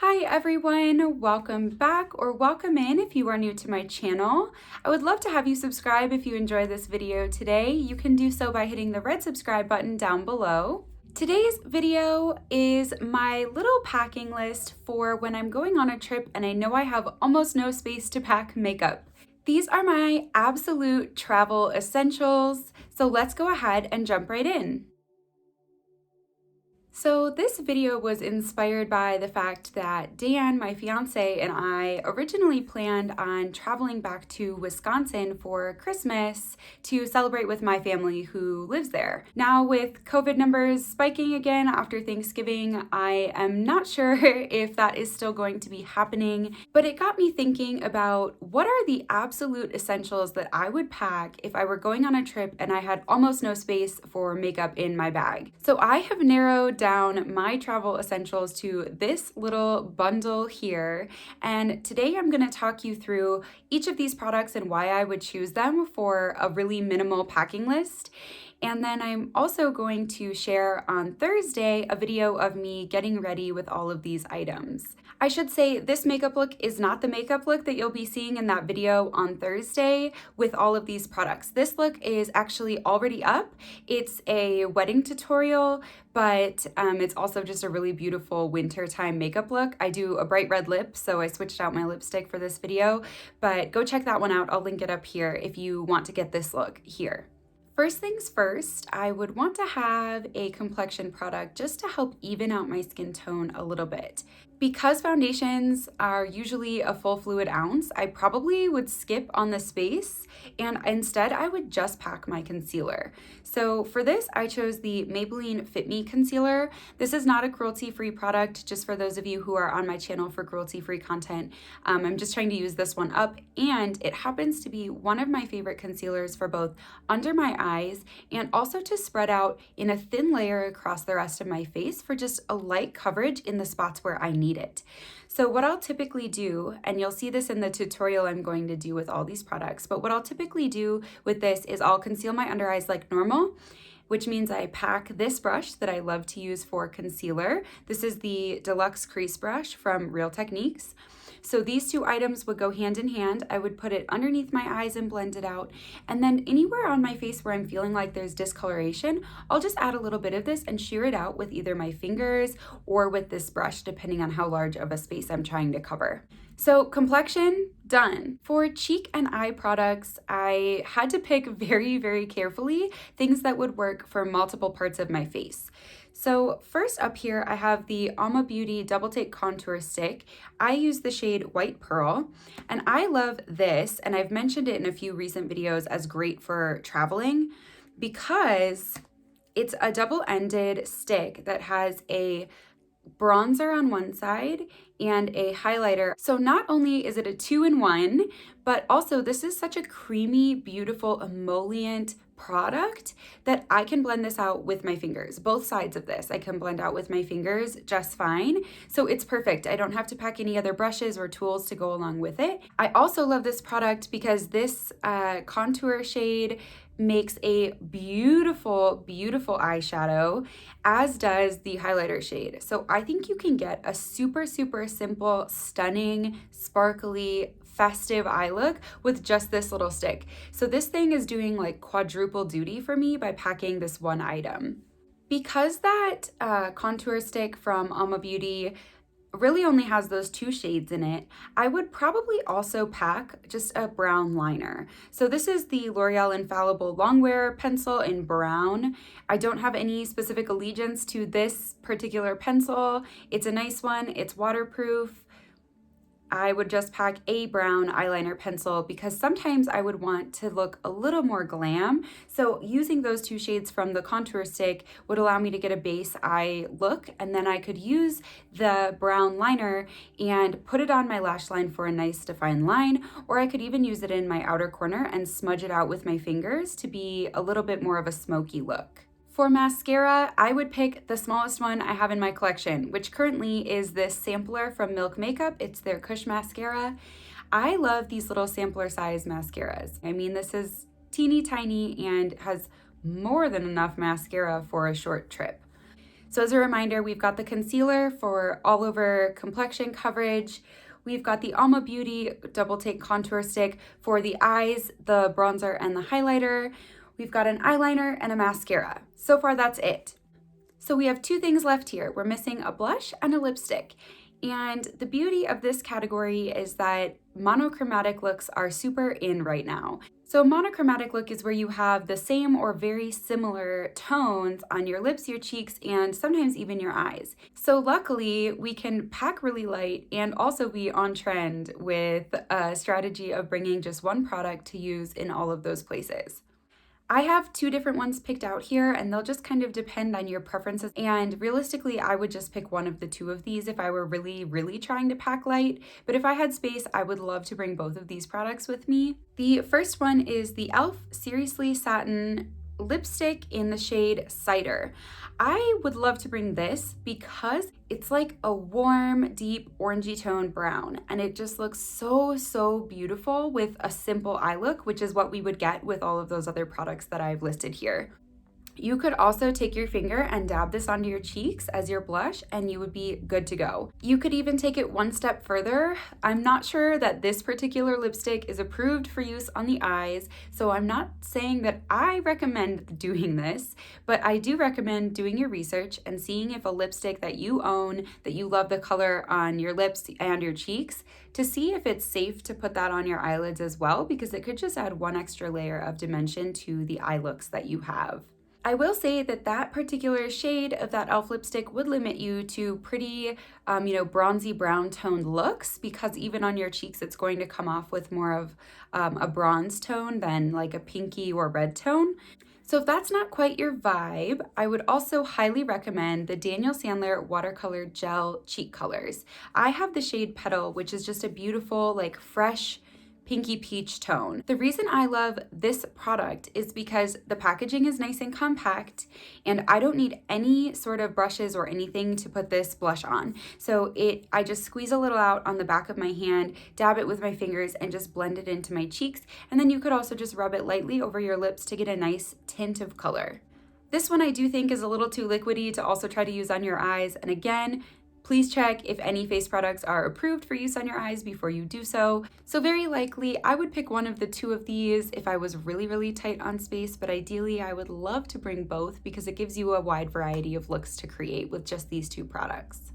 Hi everyone, welcome back or welcome in if you are new to my channel. I would love to have you subscribe if you enjoy this video today. You can do so by hitting the red subscribe button down below. Today's video is my little packing list for when I'm going on a trip and I know I have almost no space to pack makeup. These are my absolute travel essentials, so let's go ahead and jump right in. So this video was inspired by the fact that Dan, my fiance, and I originally planned on traveling back to Wisconsin for Christmas to celebrate with my family who lives there. Now with COVID numbers spiking again after Thanksgiving, I am not sure if that is still going to be happening, but it got me thinking about what are the absolute essentials that I would pack if I were going on a trip and I had almost no space for makeup in my bag. So I have narrowed down my travel essentials to this little bundle here, and today I'm going to talk you through each of these products and why I would choose them for a really minimal packing list. And then I'm also going to share on Thursday a video of me getting ready with all of these items. I should say this makeup look is not the makeup look that you'll be seeing in that video on Thursday with all of these products. This look is actually already up. It's a wedding tutorial, but it's also just a really beautiful wintertime makeup look. I do a bright red lip, so I switched out my lipstick for this video, but go check that one out. I'll link it up here if you want to get this look here. First things first, I would want to have a complexion product just to help even out my skin tone a little bit. Because foundations are usually a full fluid ounce, I probably would skip on the space and instead I would just pack my concealer. So for this, I chose the Maybelline Fit Me Concealer. This is not a cruelty-free product, just for those of you who are on my channel for cruelty-free content. I'm just trying to use this one up, and it happens to be one of my favorite concealers for both under my eyes and also to spread out in a thin layer across the rest of my face for just a light coverage in the spots where I need it. So what I'll typically do, and you'll see this in the tutorial I'm going to do with all these products, but what I'll typically do with this is I'll conceal my under eyes like normal, which means I pack this brush that I love to use for concealer. This is the Deluxe Crease Brush from Real Techniques. So these two items would go hand in hand. I would put it underneath my eyes and blend it out. And then anywhere on my face where I'm feeling like there's discoloration, I'll just add a little bit of this and sheer it out with either my fingers or with this brush, depending on how large of a space I'm trying to cover. So complexion, done. For cheek and eye products, I had to pick very, very carefully things that would work for multiple parts of my face. So first up here, I have the Alma Beauty Double Take Contour Stick. I use the shade White Pearl, and I love this, and I've mentioned it in a few recent videos as great for traveling because it's a double-ended stick that has a bronzer on one side and a highlighter. So not only is it a 2-in-1, but also this is such a creamy, beautiful emollient product that I can blend this out with my fingers. Both sides of this I can blend out with my fingers just fine. So it's perfect. I don't have to pack any other brushes or tools to go along with it. I also love this product because this contour shade makes a beautiful, beautiful eyeshadow, as does the highlighter shade. So I think you can get a super, super simple, stunning, sparkly, festive eye look with just this little stick. So this thing is doing like quadruple duty for me by packing this one item. Because that contour stick from Alma Beauty really only has those two shades in it, I would probably also pack just a brown liner. So this is the L'Oreal Infallible Longwear pencil in brown. I don't have any specific allegiance to this particular pencil. It's a nice one, it's waterproof. I would just pack a brown eyeliner pencil because sometimes I would want to look a little more glam. So using those two shades from the contour stick would allow me to get a base eye look, and then I could use the brown liner and put it on my lash line for a nice defined line, or I could even use it in my outer corner and smudge it out with my fingers to be a little bit more of a smoky look. For mascara, I would pick the smallest one I have in my collection, which currently is this sampler from Milk Makeup. It's their Kush mascara. I love these little sampler size mascaras. I mean, this is teeny tiny and has more than enough mascara for a short trip. So as a reminder, we've got the concealer for all over complexion coverage. We've got the Alma Beauty Double Take Contour Stick for the eyes, the bronzer, and the highlighter. We've got an eyeliner and a mascara. So far, that's it. So we have 2 things left here. We're missing a blush and a lipstick. And the beauty of this category is that monochromatic looks are super in right now. So a monochromatic look is where you have the same or very similar tones on your lips, your cheeks, and sometimes even your eyes. So luckily, we can pack really light and also be on trend with a strategy of bringing just one product to use in all of those places. I have 2 different ones picked out here, and they'll just kind of depend on your preferences. And realistically, I would just pick one of the 2 of these if I were really, really trying to pack light. But if I had space, I would love to bring both of these products with me. The first one is the e.l.f. Seriously Satin lipstick in the shade Cider. I would love to bring this because it's like a warm, deep orangey tone brown, and it just looks so beautiful with a simple eye look, which is what we would get with all of those other products that I've listed here. You could also take your finger and dab this onto your cheeks as your blush, and you would be good to go. You could even take it one step further. I'm not sure that this particular lipstick is approved for use on the eyes, so I'm not saying that I recommend doing this, but I do recommend doing your research and seeing if a lipstick that you own, that you love the color on your lips and your cheeks, to see if it's safe to put that on your eyelids as well, because it could just add one extra layer of dimension to the eye looks that you have. I will say that that particular shade of that e.l.f. lipstick would limit you to pretty, bronzy brown toned looks, because even on your cheeks, it's going to come off with more of a bronze tone than like a pinky or red tone. So if that's not quite your vibe, I would also highly recommend the Daniel Sandler Watercolor Gel Cheek Colors. I have the shade Petal, which is just a beautiful, like fresh, pinky peach tone. The reason I love this product is because the packaging is nice and compact, and I don't need any sort of brushes or anything to put this blush on. So I just squeeze a little out on the back of my hand, dab it with my fingers, and just blend it into my cheeks. And then you could also just rub it lightly over your lips to get a nice tint of color. This one I do think is a little too liquidy to also try to use on your eyes. And again, please check if any face products are approved for use on your eyes before you do so. So very likely, I would pick one of the 2 of these if I was really tight on space, but ideally I would love to bring both because it gives you a wide variety of looks to create with just these 2 products.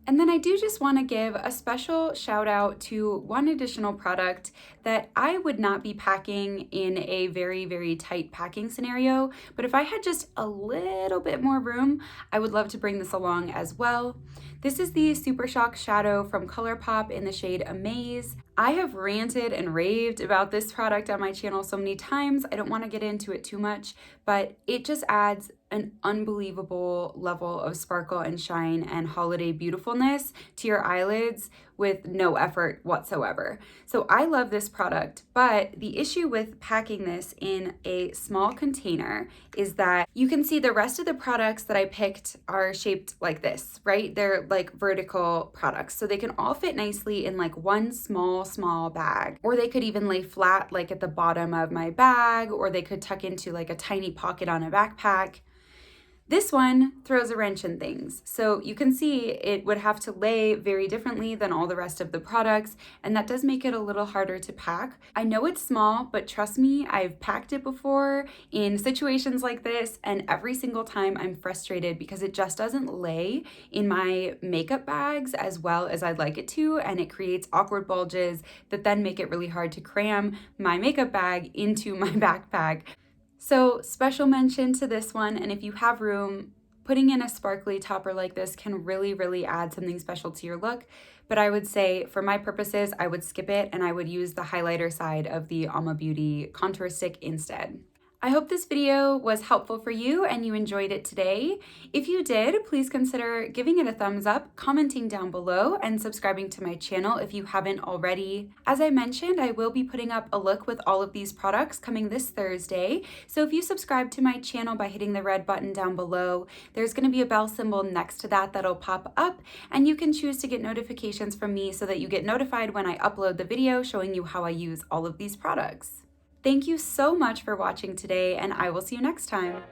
And then I do just want to give a special shout out to one additional product that I would not be packing in a very tight packing scenario, but if I had just a little bit more room, I would love to bring this along as well. This is the Super Shock Shadow from ColourPop in the shade Amaze. I have ranted and raved about this product on my channel so many times, I don't want to get into it too much, but it just adds an unbelievable level of sparkle and shine and holiday beautifulness to your eyelids with no effort whatsoever. So I love this product, but the issue with packing this in a small container is that you can see the rest of the products that I picked are shaped like this, right? They're like vertical products, so they can all fit nicely in like one small bag, or they could even lay flat like at the bottom of my bag, or they could tuck into like a tiny pocket on a backpack. This one throws a wrench in things. So you can see it would have to lay very differently than all the rest of the products, and that does make it a little harder to pack. I know it's small, but trust me, I've packed it before in situations like this, and every single time I'm frustrated because it just doesn't lay in my makeup bags as well as I'd like it to, and it creates awkward bulges that then make it really hard to cram my makeup bag into my backpack. So special mention to this one, and if you have room, putting in a sparkly topper like this can really add something special to your look. But I would say for my purposes, I would skip it and I would use the highlighter side of the Alma Beauty contour stick instead. I hope this video was helpful for you and you enjoyed it today. If you did, please consider giving it a thumbs up, commenting down below, and subscribing to my channel if you haven't already. As I mentioned, I will be putting up a look with all of these products coming this Thursday. So if you subscribe to my channel by hitting the red button down below, there's going to be a bell symbol next to that that'll pop up, and you can choose to get notifications from me so that you get notified when I upload the video showing you how I use all of these products. Thank you so much for watching today, and I will see you next time.